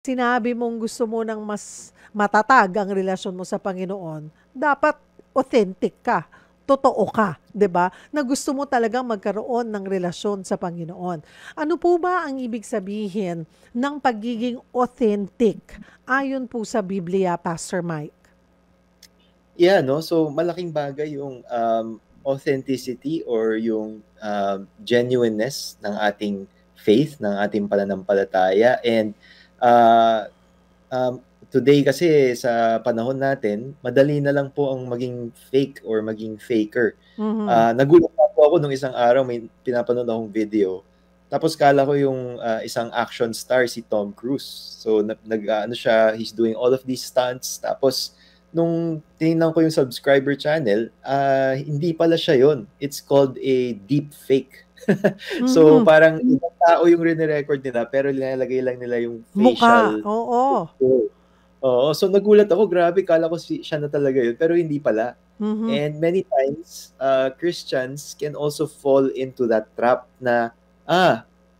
sinabi mong gusto mo ng mas matatag ang relasyon mo sa Panginoon, dapat authentic ka, totoo ka, 'di ba? Na gusto mo talagang magkaroon ng relasyon sa Panginoon. Ano po ba ang ibig sabihin ng pagiging authentic ayon po sa Biblia, Pastor Mike? Yeah, no? So, malaking bagay yung authenticity or yung genuineness ng ating faith, ng ating pananampalataya. And uh, today kasi sa panahon natin, madali na lang po ang maging fake or maging faker. Mhm. Nagulat na po ako nung isang araw, may pinapanood akong video. Tapos kala ko yung isang action star si Tom Cruise. So ano siya, he's doing all of these stunts. Tapos nung tinignan ko yung subscriber channel, hindi pala siya yon. It's called a deep fake. So Mhm. parang ibang tao yung rinirecord nila pero nilalagay lang nila yung Mukha, facial oo. picture. Oo, so nagulat ako, grabe, kala ko siya na talaga yun, pero hindi pala. Mhm. And many times, Christians can also fall into that trap na,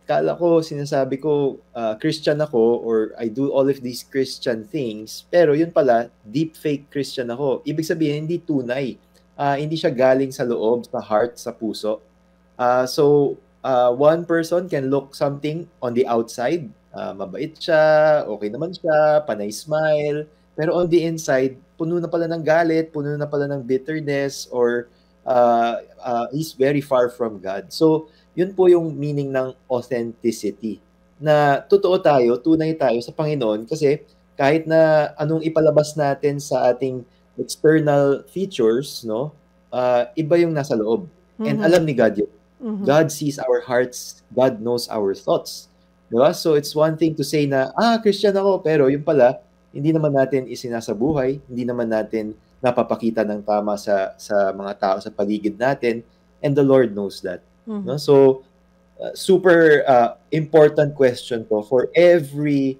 kala ko, sinasabi ko, Christian ako or I do all of these Christian things, pero yun pala, deep fake Christian ako. Ibig sabihin, hindi tunay. Hindi siya galing sa loob, sa heart, sa puso. One person can look something on the outside, mabait siya, okay naman siya, panay smile, pero on the inside, puno na pala ng galit, puno na pala ng bitterness, or he's very far from God. So, yun po yung meaning ng authenticity. Na totoo tayo, tunay tayo sa Panginoon kasi kahit na anong ipalabas natin sa ating external features, no, iba yung nasa loob. And Mhm. alam ni God yun. Mhm. God sees our hearts, God knows our thoughts. Diba? So it's one thing to say na, Christian ako, pero yung pala, hindi naman natin isinasabuhay, hindi naman natin napapakita ng tama sa mga tao sa paligid natin, and the Lord knows that. No? Mhm. So, super important question to for every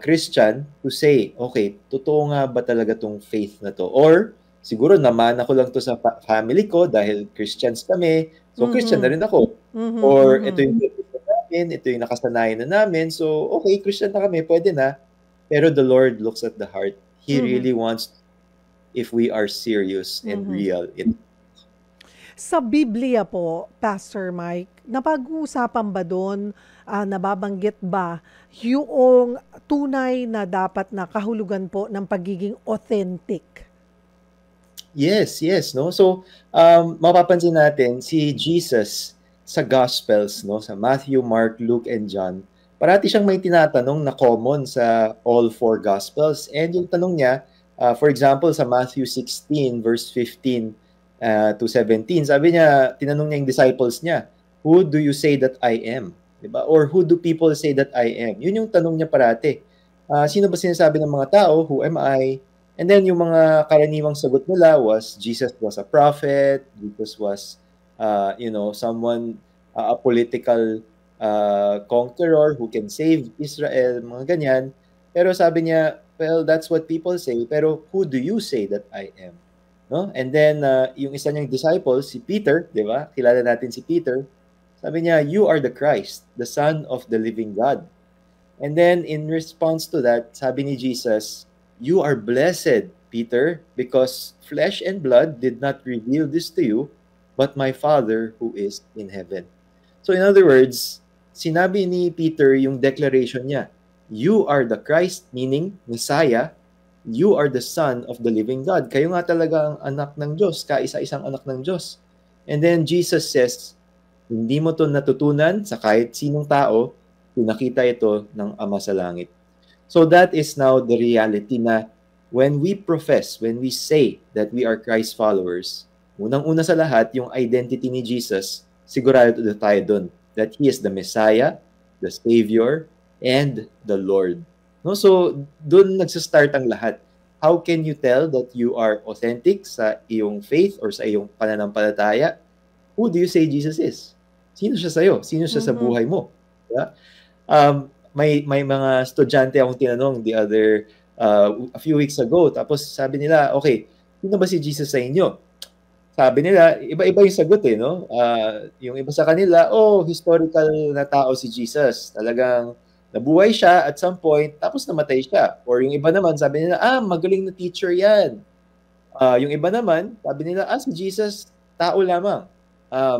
Christian to say, okay, totoo nga ba talaga tong faith na to? Or, siguro namana ko lang to sa family ko dahil Christians kami, so Christian na Mhm. rin ako. Mhm. Or ito Mhm. yung tradition namin, ito yung nakasanayan na namin, so okay, Christian na kami, pwede na. Pero the Lord looks at the heart. He Mhm. really wants if we are serious and Mhm. real in. Sa Biblia po, Pastor Mike, napag-uusapan ba do'n, nababanggit ba yung tunay na dapat na kahulugan po ng pagiging authentic? Yes, yes, no? So, mapapansin natin si Jesus sa Gospels, no? Sa Matthew, Mark, Luke, and John. Parati siyang may tinatanong na common sa all four Gospels. And yung tanong niya, for example, sa Matthew 16, verse 15 to 17, sabi niya, tinanong niya yung disciples niya, who do you say that I am? Diba? Or who do people say that I am? Yun yung tanong niya parati. Sino ba sinasabi ng mga tao? Who am I? And then yung mga karaniwang sagot nila was Jesus was a prophet, Jesus was someone a political conqueror who can save Israel, mga ganyan. Pero sabi niya, well, that's what people say, pero who do you say that I am? No? And then yung isa niyang disciple, si Peter, 'di ba? Kilala natin si Peter. Sabi niya, you are the Christ, the Son of the living God. And then in response to that, sabi ni Jesus, you are blessed, Peter, because flesh and blood did not reveal this to you, but my Father who is in heaven. So in other words, sinabi ni Peter yung declaration niya, you are the Christ, meaning Messiah, you are the Son of the living God. Kayo nga talaga ang anak ng Diyos, kaisa-isang anak ng Diyos. And then Jesus says, hindi mo to natutunan sa kahit sinong tao, pinakita ito ng Ama sa Langit. So that is now the reality na when we profess, when we say that we are Christ followers, unang-una sa lahat, yung identity ni Jesus, sigurado tayo dun that He is the Messiah, the Savior, and the Lord. No? So, dun nagsastart ang lahat. How can you tell that you are authentic sa iyong faith or sa iyong pananampalataya? Who do you say Jesus is? Sino siya sa'yo? Sino siya sa Mhm. buhay mo? Diba? May mga estudyante akong tinanong the other a few weeks ago. Tapos sabi nila, okay, sino ba si Jesus sa inyo? Sabi nila, iba-iba yung sagot eh, no? Yung iba sa kanila, historical na tao si Jesus. Talagang nabuhay siya at some point, tapos namatay siya. Or yung iba naman, sabi nila, magaling na teacher yan. Yung iba naman, sabi nila, si Jesus, tao lamang.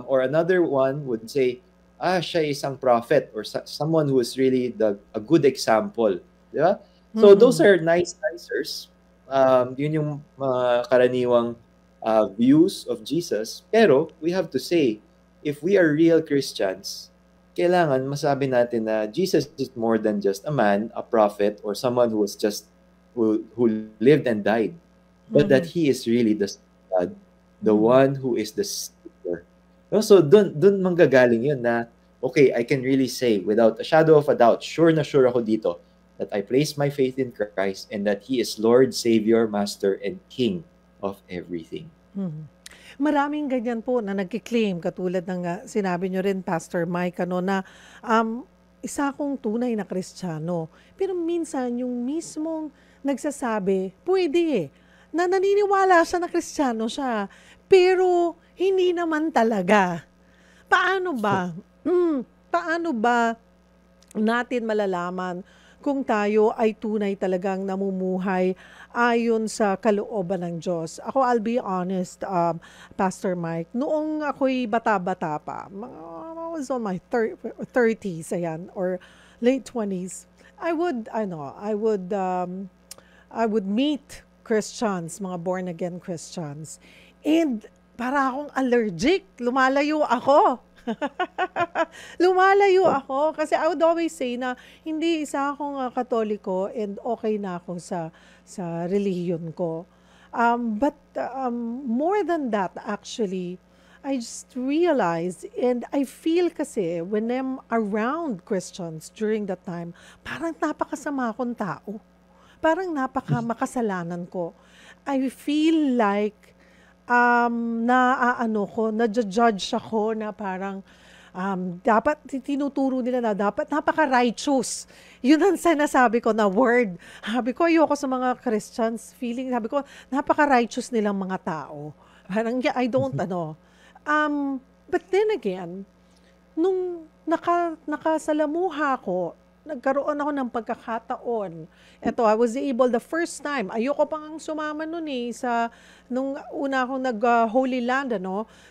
Or another one would say, siya isang prophet or someone who is really a good example. Di ba? So those are nice answers. Yun yung mga karaniwang views of Jesus. Pero we have to say, if we are real Christians, kailangan masabi natin na Jesus is more than just a man, a prophet, or someone who was just who lived and died, but that he is really the Son of God, the one who is the Savior. No? So dun manggagaling yun na, okay, I can really say without a shadow of a doubt, sure na sure ako dito, that I place my faith in Christ and that He is Lord, Savior, Master, and King of everything. Maraming ganyan po na nagki-claim katulad ng sinabi nyo rin, Pastor Mike, na isa akong tunay na Kristiyano. Pero minsan yung mismong nagsasabi, pwede na naniniwala siya na Kristiyano siya, pero hindi naman talaga. Paano ba? Paano ba natin malalaman kung tayo ay tunay talagang namumuhay ayon sa kalooban ng Diyos? Ako, I'll be honest, Pastor Mike, noong ako'y bata-bata pa, I was on my 30s, ayan, or late 20s, I would meet Christians, mga born-again Christians, and para akong allergic, lumalayo ako. Lumalayo ako kasi I would always say na hindi isa akong Katoliko and okay na ako sa relihiyon ko. But more than that, actually, I just realized and I feel kasi when I'm around Christians during that time, parang napakasama akong tao. Parang napakamakasalanan ko. I feel like na-judge ako na parang dapat tinuturo nila na dapat napaka-righteous. Yun ang sinasabi ko na word. Sabi ko, ayoko sa mga Christians feeling, sabi ko, napaka-righteous nilang mga tao. Parang, I don't, but then again, nung nakasalamuha ko, nagkaroon ako ng pagkakataon. Eto, I was able the first time. Ayoko pang sumama nun nung una akong nag-Holy Land,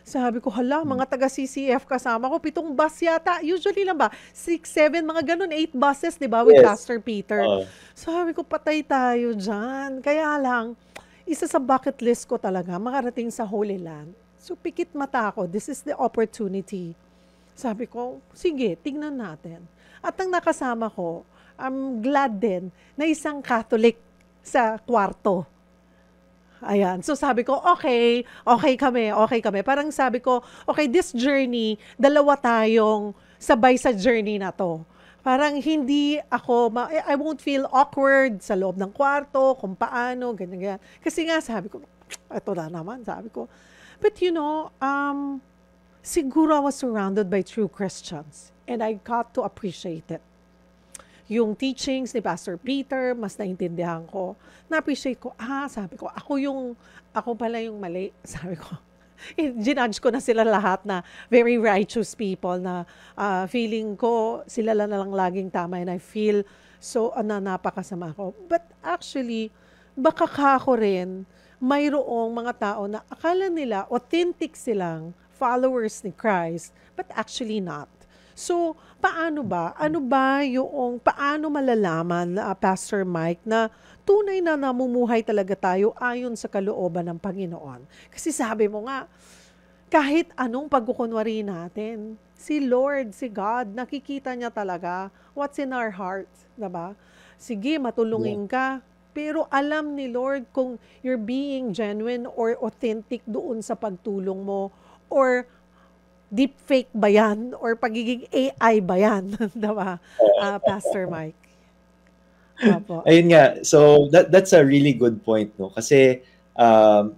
Sabi ko, mga taga-CCF kasama ko, 7 bus yata. Usually lang ba? 6, 7, mga ganun, 8 buses, di ba? With Pastor Peter. Sabi ko, patay tayo dyan. Kaya lang, isa sa bucket list ko talaga, makarating sa Holy Land. So, pikit mata ako. This is the opportunity. Sabi ko, sige, tingnan natin. At ang nakasama ko, I'm glad din na isang Catholic sa kwarto. Ayan. So sabi ko, okay kami. Parang sabi ko, okay, this journey, dalawa tayong sabay sa journey na to. Parang hindi ako, I won't feel awkward sa loob ng kwarto, kung paano, ganyan. Kasi nga sabi ko, ito na naman, sabi ko. But siguro I was surrounded by true Christians. And I got to appreciate it. Yung teachings ni Pastor Peter, mas naintindihan ko. Na-appreciate ko, sabi ko, ako pala yung mali. Sabi ko, ginudge ko na sila lahat na very righteous people na feeling ko, sila lang laging tama and I feel so napakasama ko. But actually, baka ako rin, mayroong mga tao na akala nila authentic silang followers ni Christ, but actually not. So, paano ba? Paano malalaman, Pastor Mike, na tunay na namumuhay talaga tayo ayon sa kalooban ng Panginoon? Kasi sabi mo nga, kahit anong pagkukunwari natin, si Lord, si God, nakikita niya talaga what's in our heart, diba? Sige, matulungin ka, pero alam ni Lord kung you're being genuine or authentic doon sa pagtulong mo, or deepfake ba yan? Or pagiging AI ba yan? Diba, Pastor Mike? Apo. Ayun nga. So, that's a really good point, no? Kasi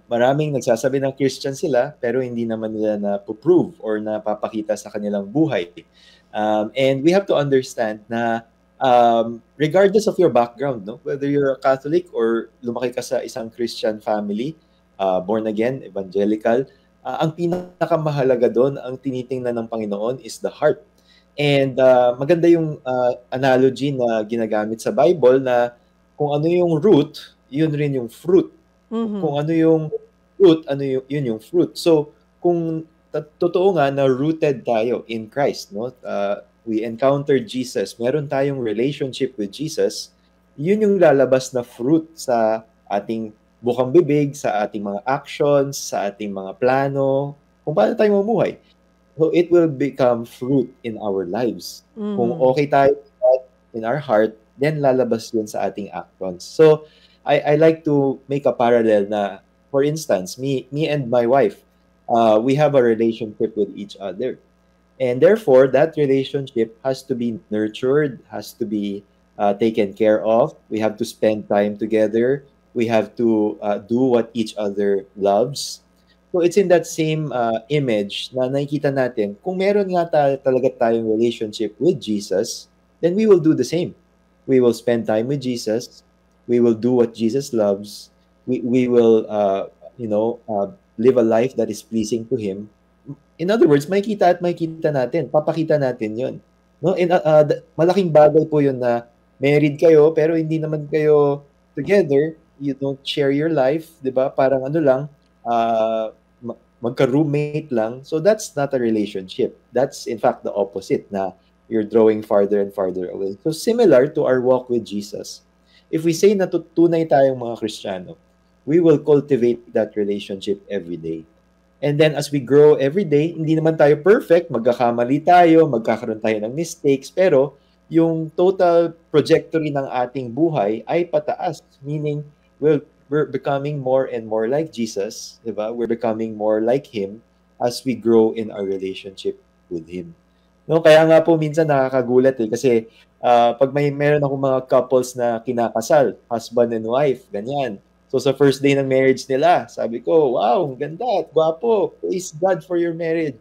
maraming nagsasabi ng Christian sila, pero hindi naman nila na-prove or napapakita sa kanilang buhay. And we have to understand na regardless of your background, no? Whether you're a Catholic or lumaki ka sa isang Christian family, born again, evangelical, ang pinakamahalaga doon, ang tinitingnan ng Panginoon is the heart. And maganda yung analogy na ginagamit sa Bible na kung ano yung root, yun rin yung fruit. Kung ano yung root, yun yung fruit. So, kung totoo nga na rooted tayo in Christ, no? We encountered Jesus, meron tayong relationship with Jesus, yun yung lalabas na fruit sa ating bukang bibig, sa ating mga actions, sa ating mga plano, kung paano tayo mamuhay. So it will become fruit in our lives. Kung okay tayo in our heart, then lalabas yun sa ating actions. So I like to make a parallel na, for instance, me and my wife, we have a relationship with each other. And therefore, that relationship has to be nurtured, has to be taken care of. We have to spend time together. We have to do what each other loves. So it's in that same image na nakikita natin, kung meron nga talaga tayong relationship with Jesus, then we will do the same. We will spend time with Jesus. We will do what Jesus loves. We will, live a life that is pleasing to Him. In other words, makikita natin, papakita natin yun. No? Malaking bagay po yun na married kayo, pero hindi naman kayo together. You don't share your life, di ba? Parang ano lang, magka-roommate lang. So that's not a relationship. That's in fact the opposite, na you're drawing farther and farther away. So similar to our walk with Jesus. If we say na tunay tayong mga Kristiyano, we will cultivate that relationship every day. And then as we grow every day, hindi naman tayo perfect, magkakamali tayo, magkakaroon tayo ng mistakes, pero yung total trajectory ng ating buhay ay pataas. Meaning, we're becoming more and more like Jesus, di ba? We're becoming more like Him as we grow in our relationship with Him. No, kaya nga po minsan nakakagulat kasi pag meron akong mga couples na kinakasal, husband and wife, ganyan. So sa first day ng marriage nila, sabi ko, wow, ang ganda at gwapo. Praise God for your marriage.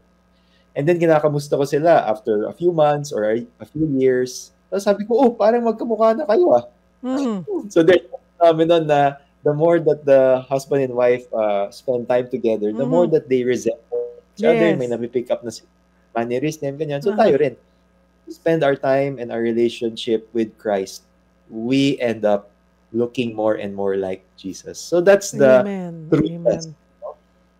And then kinakamusta ko sila after a few months or a few years. So sabi ko, parang magkamukha na kayo ah. So there's a phenomenon na the more that the husband and wife spend time together, the more that they resemble each other. May napipick up na mannerism, ganyan. So tayo rin. Spend our time and our relationship with Christ. We end up looking more and more like Jesus. So that's the true test.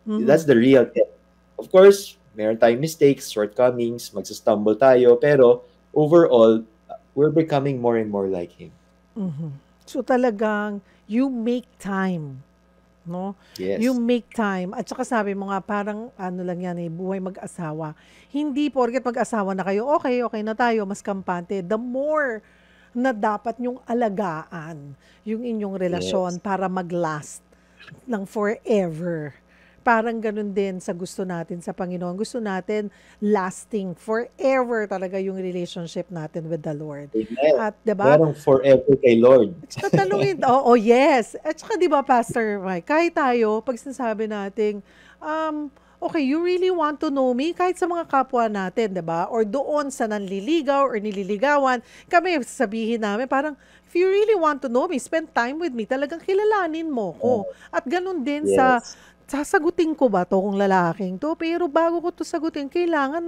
That's the real test. Of course, meron tayong mistakes, shortcomings, magsastumble tayo, pero overall, we're becoming more and more like Him. So talagang you make time, no? Yes. You make time. At saka sabi mo nga, parang ano lang yan buhay mag-asawa. Hindi porket mag-asawa na kayo, okay na tayo, mas kampante. The more na dapat nyong alagaan yung inyong relasyon para mag-last ng forever. Parang ganun din sa gusto natin sa Panginoon. Gusto natin lasting forever talaga yung relationship natin with the Lord. Amen. At diba? Merong forever kay Lord. At tanungin, yes. At saka diba, Pastor Mike, kahit tayo, pag sinasabi natin, okay, you really want to know me? Kahit sa mga kapwa natin, diba? Or doon sa nanliligaw or nililigawan, kami sabihin namin, parang, if you really want to know me, spend time with me, talagang kilalanin mo ko. At ganun din sa, sasagutin ko ba to kung lalaking to? Pero bago ko to sagutin, kailangan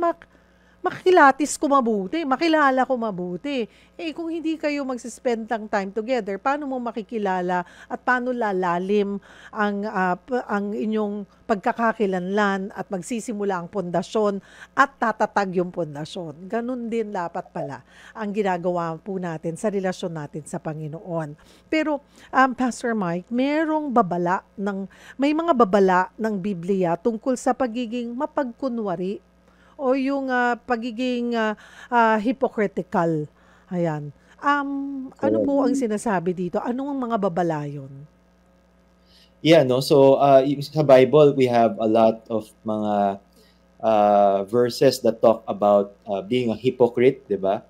makilatis ko mabuti, makilala ko mabuti. Kung hindi kayo magsispend ng time together, paano mo makikilala at paano lalalim ang inyong pagkakakilanlan at magsisimula ang pundasyon at tatatag yung pundasyon. Ganun din dapat pala ang ginagawa po natin sa relasyon natin sa Panginoon. Pero, Pastor Mike, may mga babala ng Biblia tungkol sa pagiging mapagkunwari o yung pagiging hypocritical. Ayan. Ano po ang sinasabi dito? Anong mga babala yun? Yeah, no? So, sa Bible, we have a lot of mga verses that talk about being a hypocrite, di ba?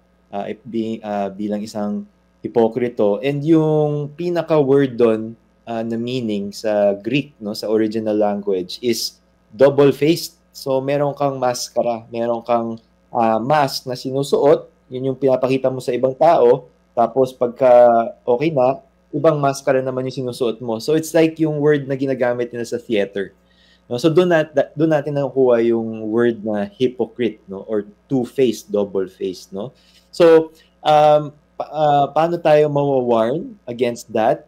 Bilang isang hipokrito. And yung pinaka-word doon na meaning sa Greek, no, sa original language, is double-faced. So, meron kang maskara, meron kang mask na sinusuot, yun yung pinapakita mo sa ibang tao, tapos pagka okay na, ibang maskara naman yung sinusuot mo. So, it's like yung word na ginagamit nila sa theater. No? So doon natin nakukuha yung word na hypocrite, no, or two-faced, double-faced, no. So paano tayo mawa-warn against that?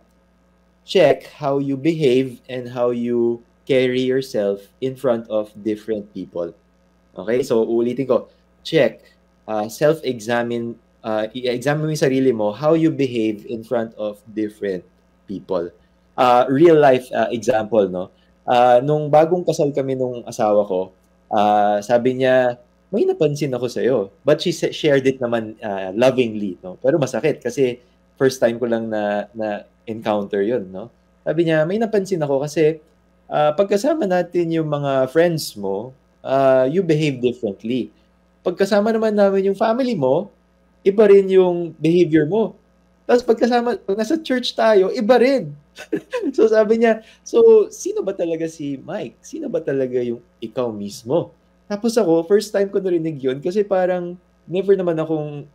Check how you behave and how you carry yourself in front of different people. Okay? So uulitin ko, check, self-examine, i-examine mo yung sarili mo, how you behave in front of different people. Real life example, no? Nung bagong kasal kami nung asawa ko, sabi niya, may napansin ako sa'yo. But she shared it naman lovingly, no? Pero masakit kasi first time ko lang na encounter yun, no? Sabi niya, may napansin ako kasi pagkasama natin yung mga friends mo, you behave differently. Pagkasama naman namin yung family mo, iba rin yung behavior mo. Tapos pag nasa church tayo, iba rin. So sabi niya, so sino ba talaga si Mike? Sino ba talaga yung ikaw mismo? Tapos ako, first time ko narinig yun kasi parang never naman akong,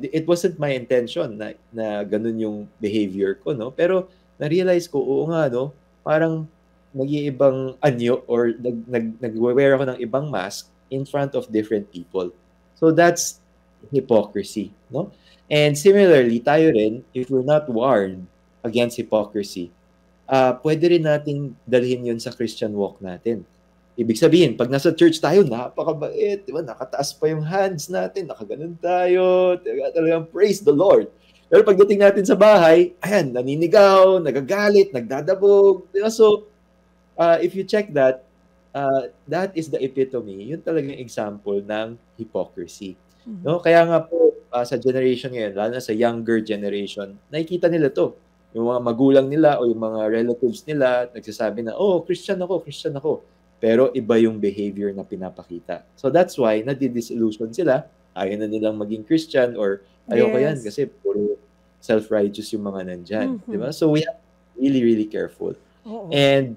it wasn't my intention na ganun yung behavior ko, no? Pero na-realize ko, oo nga, no? Parang nag-iibang anyo or nag-wear ako ng ibang mask in front of different people. So that's hypocrisy, no? And similarly, tayo rin, if we're not warned against hypocrisy, pwede rin nating dalhin yun sa Christian walk natin. Ibig sabihin, pag nasa church tayo, napakabait, di ba? Nakataas pa yung hands natin, nakaganon tayo, talagang praise the Lord. Pero pagdating natin sa bahay, ayan, naninigaw, nagagalit, nagdadabog. Di ba? So, if you check that, that is the epitome, yun talagang example ng hypocrisy. No? Kaya nga po, sa generation ngayon, lalo na sa younger generation, nakikita nila to. Yung mga magulang nila o yung mga relatives nila, nagsasabi na, oh, Christian ako. Pero iba yung behavior na pinapakita. So that's why nadi-disillusion sila. Ayaw na nilang maging Christian or ayoko yan kasi puro self-righteous yung mga nandyan. Diba? So we have to be really, really careful. And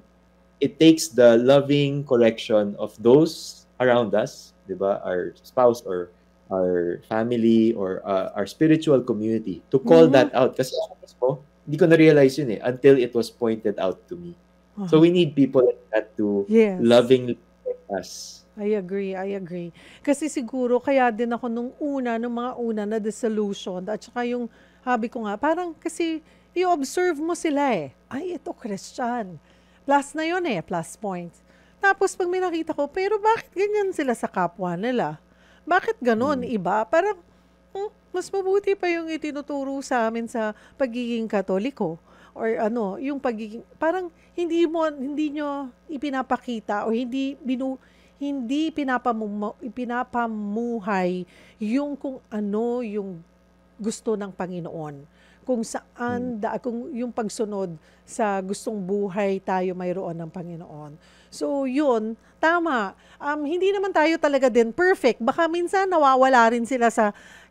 it takes the loving correction of those around us, diba? Our spouse or our family or our spiritual community to call that out. Kasi ako mismo, hindi ko na-realize yun until it was pointed out to me. So we need people like that to lovingly correct us. I agree. Kasi siguro kaya din ako nung mga una na disillusion at saka yung habi ko nga, parang kasi i-observe mo sila Ay, ito Christian. Plus na yun plus point. Tapos pag may nakita ko, pero bakit ganyan sila sa kapwa nila? Bakit ganon iba? Parang mas mabuti pa yung itinuturo sa amin sa pagiging Katoliko. Or yung pagiging, parang hindi nyo ipinapakita o hindi pinapamuhay yung kung ano yung gusto ng Panginoon. Kung saan, kung yung pagsunod sa gustong buhay tayo mayroon ng Panginoon. So yun, tama. Hindi naman tayo talaga din perfect. Baka minsan nawawala rin sila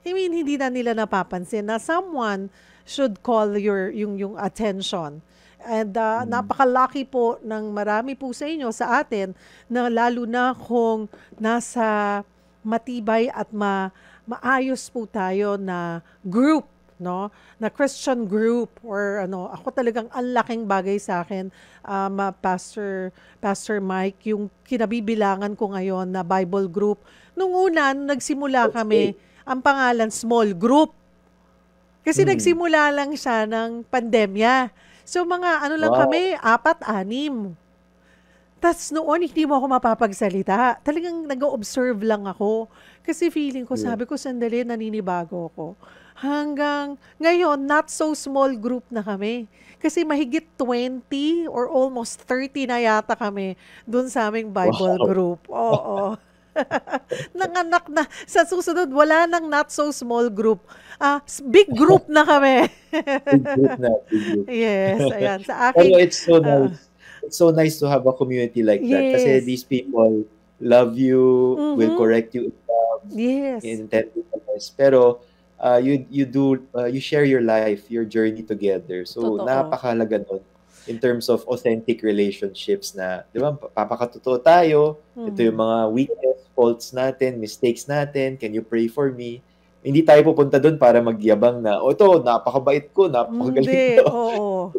hindi na nila napapansin na someone should call yung attention. And napaka-lucky po ng marami po sa inyo, sa atin, na lalo na kung nasa matibay at maayos po tayo na group, no? Na Christian group or ako talagang ang laking bagay sa akin, Pastor Mike, yung kinabibilangan ko ngayon na Bible group. Nung una, nagsimula kami, ang pangalan small group. Kasi nagsimula lang siya ng pandemya. So mga lang kami, 4-6. Tapos noon, hindi mo ako mapapagsalita. Talagang nag-observe lang ako. Kasi feeling ko, sabi ko, sandali, naninibago ako. Hanggang ngayon, not so small group na kami. Kasi mahigit 20 or almost 30 na yata kami dun sa aming Bible group. Oo. Nanganak na. Sa susunod, wala nang not so small group. Big group na kami. Big group. Yes, ayan. Sa akin, pero it's so nice. It's so nice to have a community like that. Kasi these people love you, will correct you in love, in tenderness. Pero you share your life, your journey together. So napakahalaga nun in terms of authentic relationships na, di ba, papakatotoo tayo. Ito yung mga weakness, faults natin, mistakes natin. Can you pray for me? Hindi tayo pupunta doon para magyabang na, ito, napakabait ko, napakagaling ko.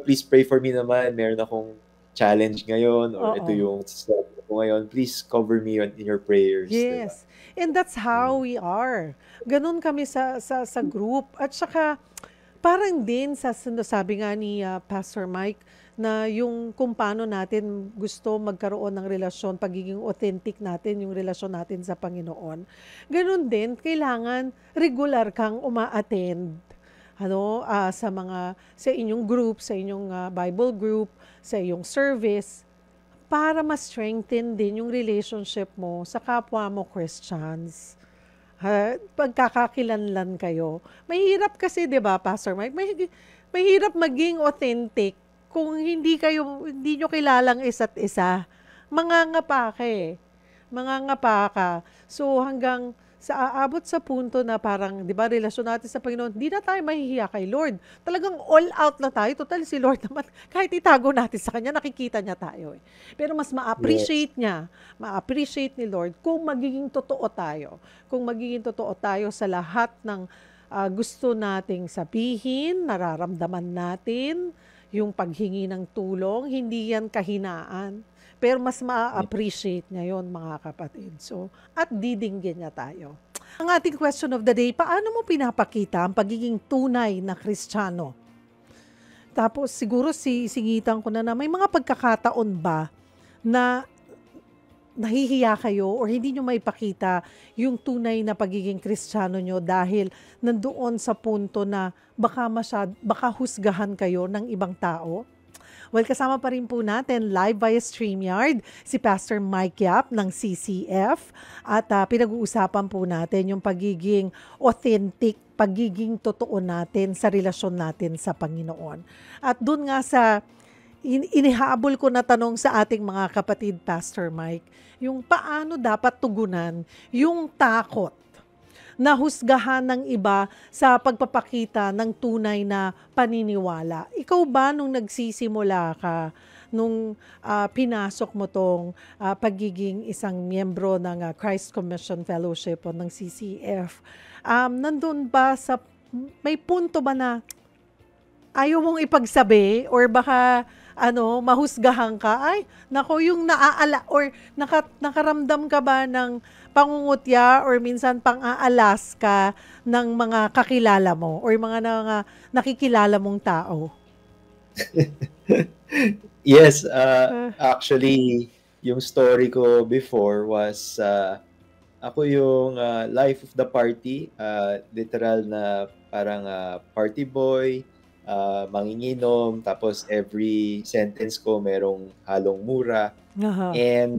please pray for me naman. Meron akong challenge ngayon or ito Oo. yung struggle ko ngayon. Please cover me in your prayers, di ba? Yes. And that's how Mm. we are. Ganun kami sa group. At saka, parang din sa sabi nga ni Pastor Mike na yung kung paano natin gusto magkaroon ng relasyon, pagiging authentic natin, yung relasyon natin sa Panginoon. Ganun din, kailangan regular kang uma-attend sa inyong group, sa inyong Bible group, sa iyong service para ma-strengthen din yung relationship mo sa kapwa mo Christians. Pagkakakilanlan kayo. Mahirap kasi, 'di ba, Pastor Mike? Mahirap maging authentic kung hindi nyo kilalang isa't isa. Mangangapa ka eh. Mangangapa ka. So hanggang sa aabot sa punto na parang, 'di ba, relasyon natin sa Panginoon, hindi na tayo mahihiya kay Lord. Talagang all out na tayo. Total si Lord naman, kahit itago natin sa kanya, nakikita niya tayo eh. Pero mas Yes. ma-appreciate ni Lord kung magiging totoo tayo. Kung magiging totoo tayo sa lahat ng gusto nating sabihin, nararamdaman natin, yung paghingi ng tulong, hindi yan kahinaan. Pero mas ma-appreciate niya yun, mga kapatid. So, at didinggin niya tayo. Ang ating question of the day, paano mo pinapakita ang pagiging tunay na Kristiyano? Tapos siguro singitan ko na may mga pagkakataon ba na nahihiya kayo or hindi nyo maipakita yung tunay na pagiging Kristiyano nyo dahil nandoon sa punto na baka husgahan kayo ng ibang tao? Well, kasama pa rin po natin live via StreamYard si Pastor Mike Yap ng CCF at pinag-uusapan po natin yung pagiging authentic, pagiging totoo natin sa relasyon natin sa Panginoon. At dun nga sa inihabol ko na tanong sa ating mga kapatid, Pastor Mike, yung paano dapat tugunan yung takot na husgahan ng iba sa pagpapakita ng tunay na paniniwala. Ikaw ba nung nagsisimula ka, nung pinasok mo tong pagiging isang miyembro ng Christ Commission Fellowship o ng CCF, nandun ba may punto ba na ayaw mong ipagsabi or baka mahusgahan ka? Ay, nako, yung naaala or nakaramdam ka ba ng pangungutya or minsan pang-aalas ka ng mga kakilala mo or mga nakikilala mong tao? Yes, actually, yung story ko before was ako yung life of the party, literal na parang party boy, manginginom, tapos every sentence ko merong halong mura. Aha. And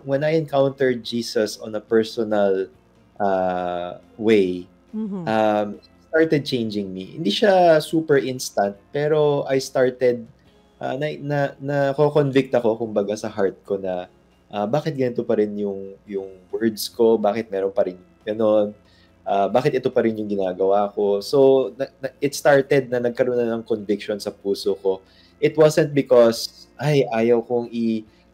when I encountered Jesus on a personal way, Mhm. started changing me. Hindi siya super instant, pero I started nako-convict ako kumbaga sa heart ko na bakit ganito pa rin yung words ko, bakit meron pa rin ganon, bakit ito pa rin yung ginagawa ko. So it started na nagkaroon na ng conviction sa puso ko. It wasn't because ayaw kong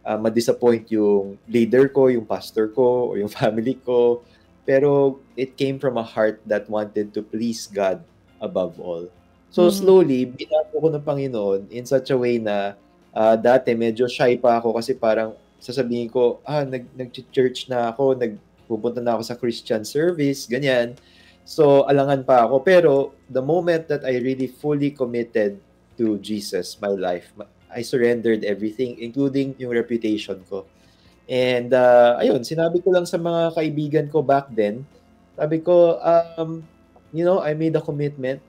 ma-disappoint yung leader ko, yung pastor ko, or yung family ko. Pero it came from a heart that wanted to please God above all. So slowly, binago ko ng Panginoon in such a way na dati medyo shy pa ako kasi parang sasabihin ko, nag-church na ako, pupunta na ako sa Christian service, ganyan. So, alangan pa ako. Pero, the moment that I really fully committed to Jesus, my life, I surrendered everything, including yung reputation ko. And, ayun, sinabi ko lang sa mga kaibigan ko back then, sabi ko, I made a commitment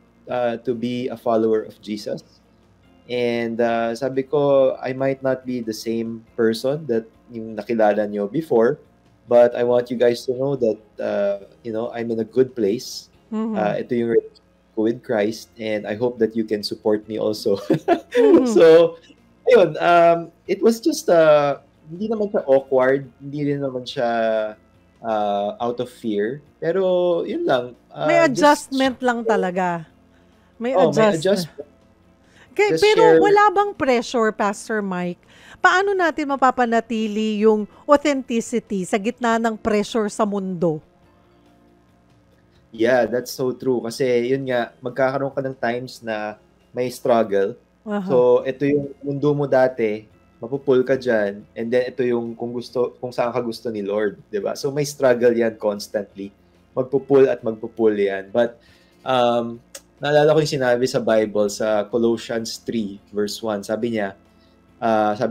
to be a follower of Jesus. And sabi ko, I might not be the same person that yung nakilala nyo before, but I want you guys to know that, I'm in a good place. Ito yung relationship ko with Christ, and I hope that you can support me also. So, ayun, it was just, hindi naman siya awkward, hindi rin naman siya out of fear, pero yun lang. May adjustment lang talaga. May adjustment. Pero wala bang pressure, Pastor Mike? Paano natin mapapanatili yung authenticity sa gitna ng pressure sa mundo? Yeah, that's so true. Kasi yun nga, magkakaroon ka ng times na may struggle. Aha. So, ito yung mundo mo dati, mapupul ka dyan, and then ito yung kung saan ka gusto ni Lord, di ba? So, may struggle yan constantly. Magpupul at magpupul yan. But, naalala ko yung sinabi sa Bible, sa Colossians 3, verse 1, sabi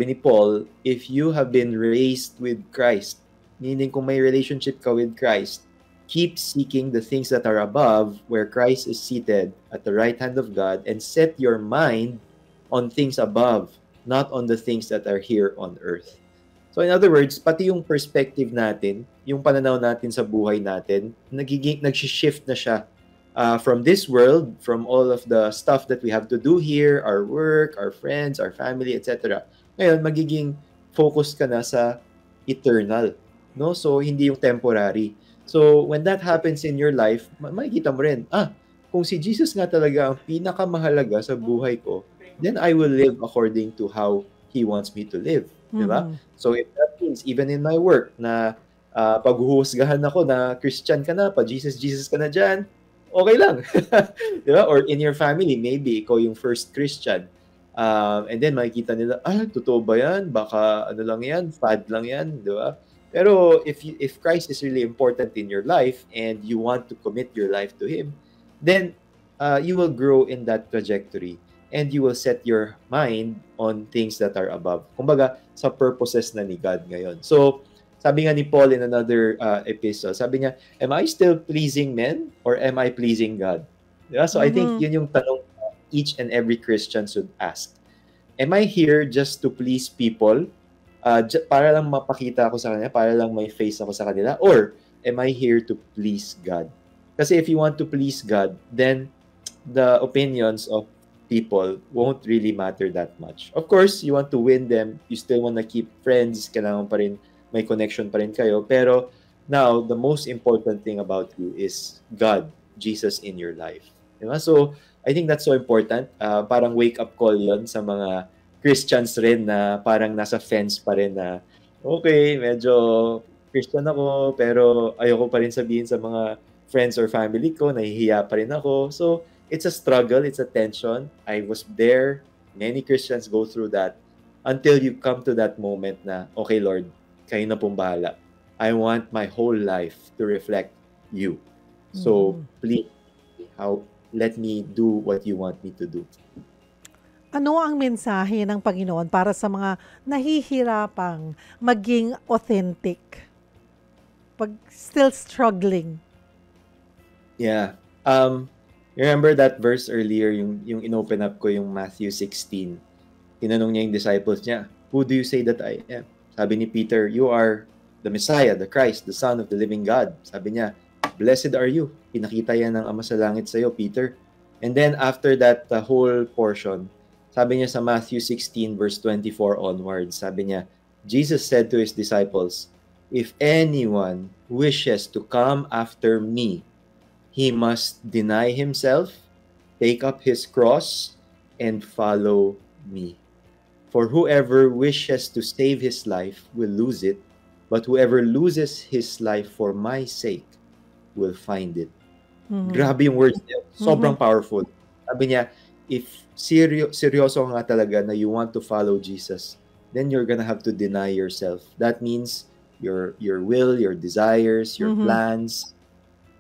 ni Paul, if you have been raised with Christ, meaning kung may relationship ka with Christ, keep seeking the things that are above, where Christ is seated at the right hand of God, and set your mind on things above, not on the things that are here on earth. So in other words, pati yung perspective natin, yung pananaw natin sa buhay natin, nag-shift na siya from this world, from all of the stuff that we have to do here, our work, our friends, our family, etc. Ngayon, magiging focus ka na sa eternal, no? So, hindi yung temporary. So, when that happens in your life, makikita mo rin, kung si Jesus nga talaga ang pinakamahalaga sa buhay ko, then I will live according to how He wants me to live. Diba? So, if that means, even in my work, na paghuhusgahan ako na Christian ka na, Jesus ka na dyan, okay lang. Diba? Or in your family, maybe ikaw yung first Christian. And then makikita nila, totoo ba yan? Baka ano lang yan? Fad lang yan. Diba? Pero if Christ is really important in your life and you want to commit your life to Him, then you will grow in that trajectory and you will set your mind on things that are above. Kumbaga, sa purposes na ni God ngayon. So, sabi nga ni Paul in another epistle, sabi niya, am I still pleasing men or am I pleasing God? Diba? So I think yun yung tanong each and every Christian should ask. Am I here just to please people? Para lang mapakita ako sa kanila, para lang may face ako sa kanila? Or am I here to please God? Kasi if you want to please God, then the opinions of people won't really matter that much. Of course, you want to win them. You still want to keep friends. Kailangan pa rin may connection pa rin kayo. Pero now, the most important thing about you is God, Jesus in your life. Diba? So, I think that's so important. Parang wake-up call yon sa mga Christians rin na parang nasa fence pa rin na, okay, medyo Christian ako, pero ayoko pa rin sabihin sa mga friends or family ko, nahihiya pa rin ako. So, it's a struggle, it's a tension. I was there. Many Christians go through that until you come to that moment na, okay, Lord, kayo na pong bahala. I want my whole life to reflect you. So, please, let me do what you want me to do. Ano ang mensahe ng Panginoon para sa mga nahihirapang maging authentic? Pag still struggling. Yeah. Remember that verse earlier, yung inopen up ko, yung Matthew 16. Tinanong niya yung disciples niya, who do you say that I am? Sabi ni Peter, you are the Messiah, the Christ, the Son of the living God. Sabi niya, blessed are you. Pinakita yan ng Ama sa Langit sa'yo, Peter. And then after that whole portion, sabi niya sa Matthew 16 verse 24 onwards, sabi niya, Jesus said to His disciples, if anyone wishes to come after me, he must deny himself, take up his cross, and follow me. For whoever wishes to save his life will lose it, but whoever loses his life for my sake will find it. Grabe yung words niya. Sobrang powerful. Sabi niya, if seryoso nga talaga na you want to follow Jesus, then you're gonna have to deny yourself. That means your will, your desires, your plans,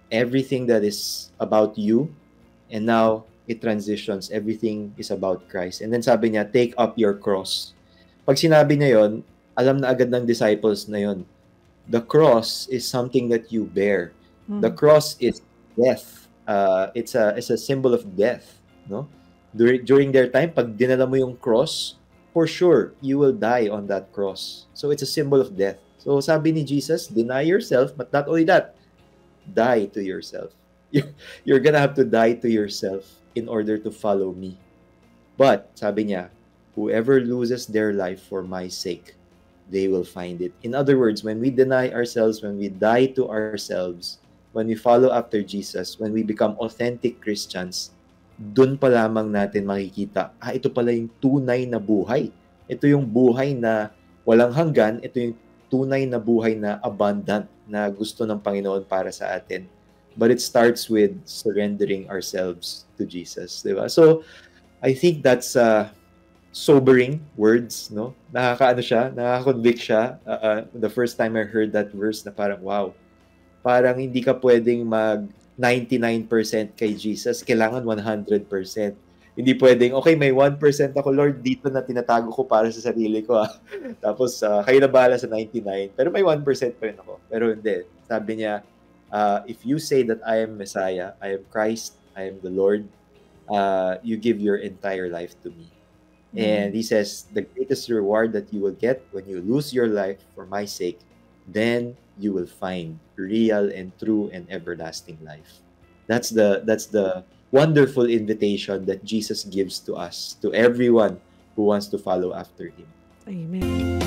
everything that is about you, and now it transitions. Everything is about Christ. And then sabi niya, take up your cross. Pag sinabi niya yon, alam na agad ng disciples na yon. The cross is something that you bear. The cross is death. It's a symbol of death. No? During their time, pag dinala mo yung cross, for sure, you will die on that cross. So it's a symbol of death. So sabi ni Jesus, deny yourself, but not only that, die to yourself. You're gonna have to die to yourself in order to follow me. But, sabi niya, whoever loses their life for my sake, they will find it. In other words, when we deny ourselves, when we die to ourselves, when we follow after Jesus, when we become authentic Christians, dun pa lamang natin makikita, ito pala yung tunay na buhay. Ito yung buhay na walang hanggan, ito yung tunay na buhay na abundant, na gusto ng Panginoon para sa atin. But it starts with surrendering ourselves to Jesus, di ba? So, I think that's sobering words, no? Nakakaano siya, nakaka-convict siya. The first time I heard that verse na parang, wow, parang hindi ka pwedeng mag 99% kay Jesus, kailangan 100%. Hindi pwedeng, okay, may 1% ako, Lord, dito na tinatago ko para sa sarili ko. Tapos, kayo na bahala sa 99. Pero may 1% pa rin ako. Pero hindi. Sabi niya, if you say that I am Messiah, I am Christ, I am the Lord, you give your entire life to me. And he says, the greatest reward that you will get when you lose your life for my sake, then you will find real and true and everlasting life. That's the wonderful invitation that Jesus gives to us, to everyone who wants to follow after him. Amen.